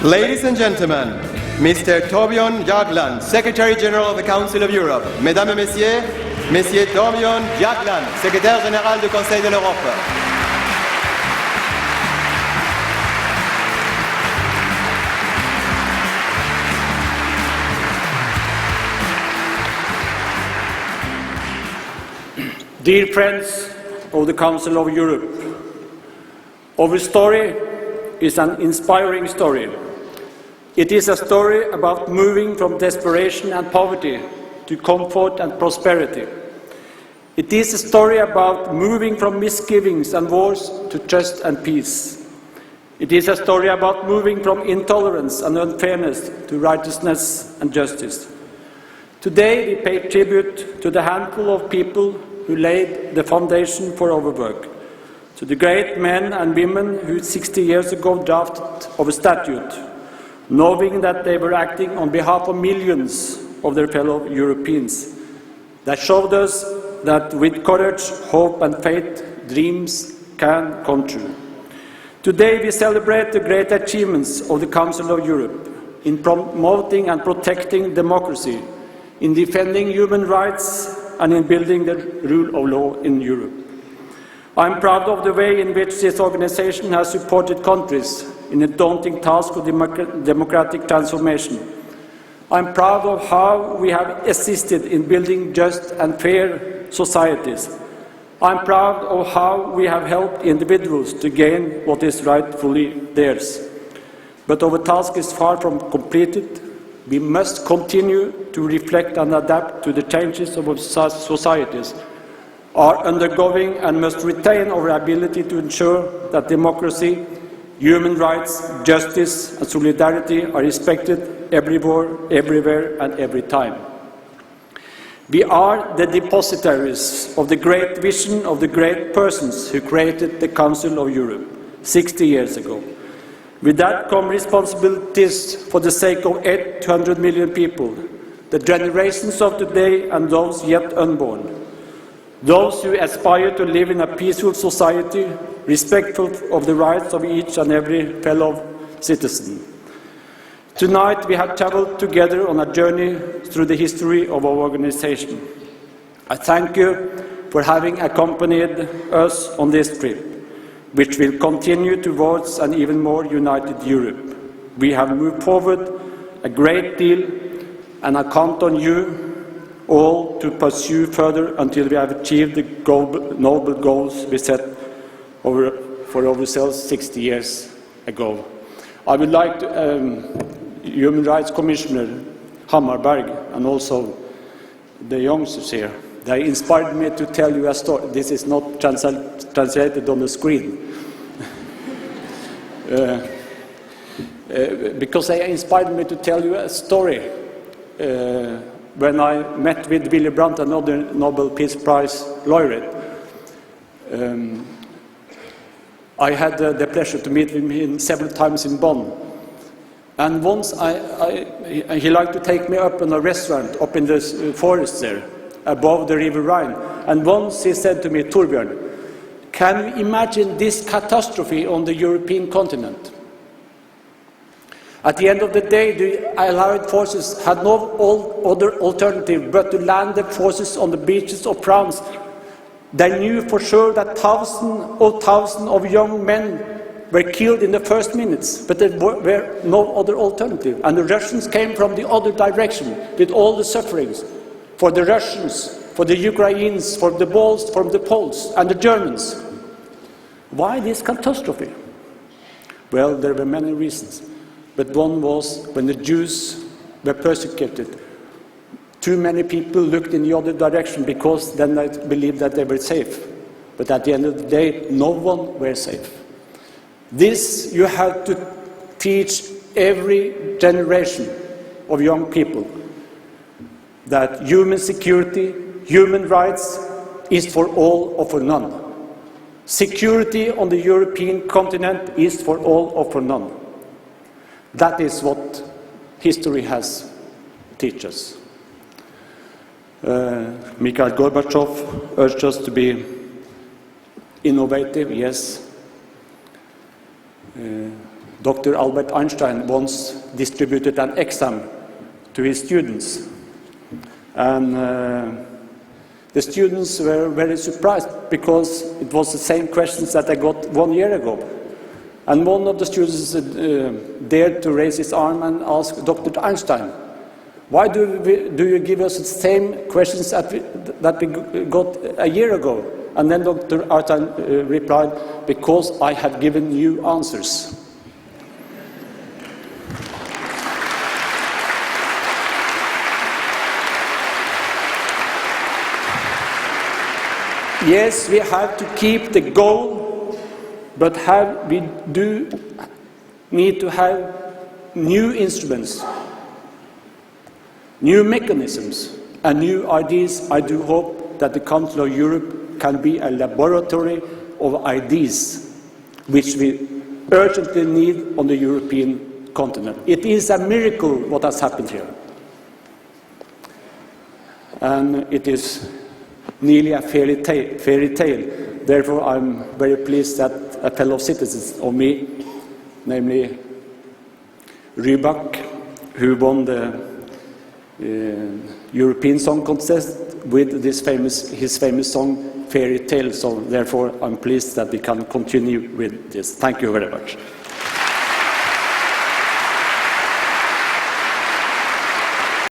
Ladies and gentlemen, Mr. Thorbjørn Jagland, Secretary General of the Council of Europe. Mesdames et messieurs, Monsieur Thorbjørn Jagland, Secrétaire Général du Conseil de l'Europe. Dear friends of the Council of Europe, our story is an inspiring story. It is a story about moving from desperation and poverty to comfort and prosperity. It is a story about moving from misgivings and wars to trust and peace. It is a story about moving from intolerance and unfairness to righteousness and justice. Today we pay tribute to the handful of people who laid the foundation for our work, to the great men and women who 60 years ago drafted our statute, knowing that they were acting on behalf of millions of their fellow Europeans. That showed us that with courage, hope and faith, dreams can come true. Today we celebrate the great achievements of the Council of Europe in promoting and protecting democracy, in defending human rights and in building the rule of law in Europe. I am proud of the way in which this organization has supported countries in a daunting task of democratic transformation. I am proud of how we have assisted in building just and fair societies. I am proud of how we have helped individuals to gain what is rightfully theirs. But our task is far from completed. We must continue to reflect and adapt to the changes of our societies are undergoing and must retain our ability to ensure that democracy, human rights, justice and solidarity are respected everywhere and every time. We are the depositaries of the great vision of the great persons who created the Council of Europe 60 years ago. With that come responsibilities for the sake of 800 million people, the generations of today and those yet unborn, those who aspire to live in a peaceful society, respectful of the rights of each and every fellow citizen. Tonight we have traveled together on a journey through the history of our organization. I thank you for having accompanied us on this trip, which will continue towards an even more united Europe. We have moved forward a great deal, and I count on you all to pursue further until we have achieved the noble goals we set for ourselves 60 years ago. I would like to, Human Rights Commissioner Hammarberg and also the youngsters here, they inspired me to tell you a story. This is not translated on the screen. Because they inspired me to tell you a story. When I met with Willy Brandt, another Nobel Peace Prize laureate, I had the pleasure to meet him several times in Bonn. And once he liked to take me up in a restaurant up in the forest there, above the River Rhine. And once he said to me, Thorbjørn, can you imagine this catastrophe on the European continent? At the end of the day, the Allied forces had no other alternative but to land the forces on the beaches of France. They knew for sure that thousands of young men were killed in the first minutes, but there were no other alternative. And the Russians came from the other direction with all the sufferings for the Russians, for the Ukrainians, for the Poles and the Germans. Why this catastrophe? Well, there were many reasons. But one was when the Jews were persecuted. Too many people looked in the other direction because then they believed that they were safe. But at the end of the day, no one were safe. This you have to teach every generation of young people, that human security, human rights is for all or for none. Security on the European continent is for all or for none. That is what history has taught us. Mikhail Gorbachev urged us to be innovative, yes. Dr. Albert Einstein once distributed an exam to his students. And the students were very surprised because it was the same questions that I got 1 year ago. And one of the students dared to raise his arm and ask Dr. Einstein, why do you give us the same questions that we got a year ago? And then Dr. Einstein replied, because I have given you answers. Yes, we have to keep the goal, but we do need to have new instruments, new mechanisms, and new ideas. I do hope that the Council of Europe can be a laboratory of ideas, which we urgently need on the European continent. It is a miracle what has happened here. And it is nearly a fairy tale. Therefore, I'm very pleased that a fellow citizen of me, namely Rybak, who won the European Song Contest with his famous song, Fairy Tale. So therefore, I'm pleased that we can continue with this. Thank you very much.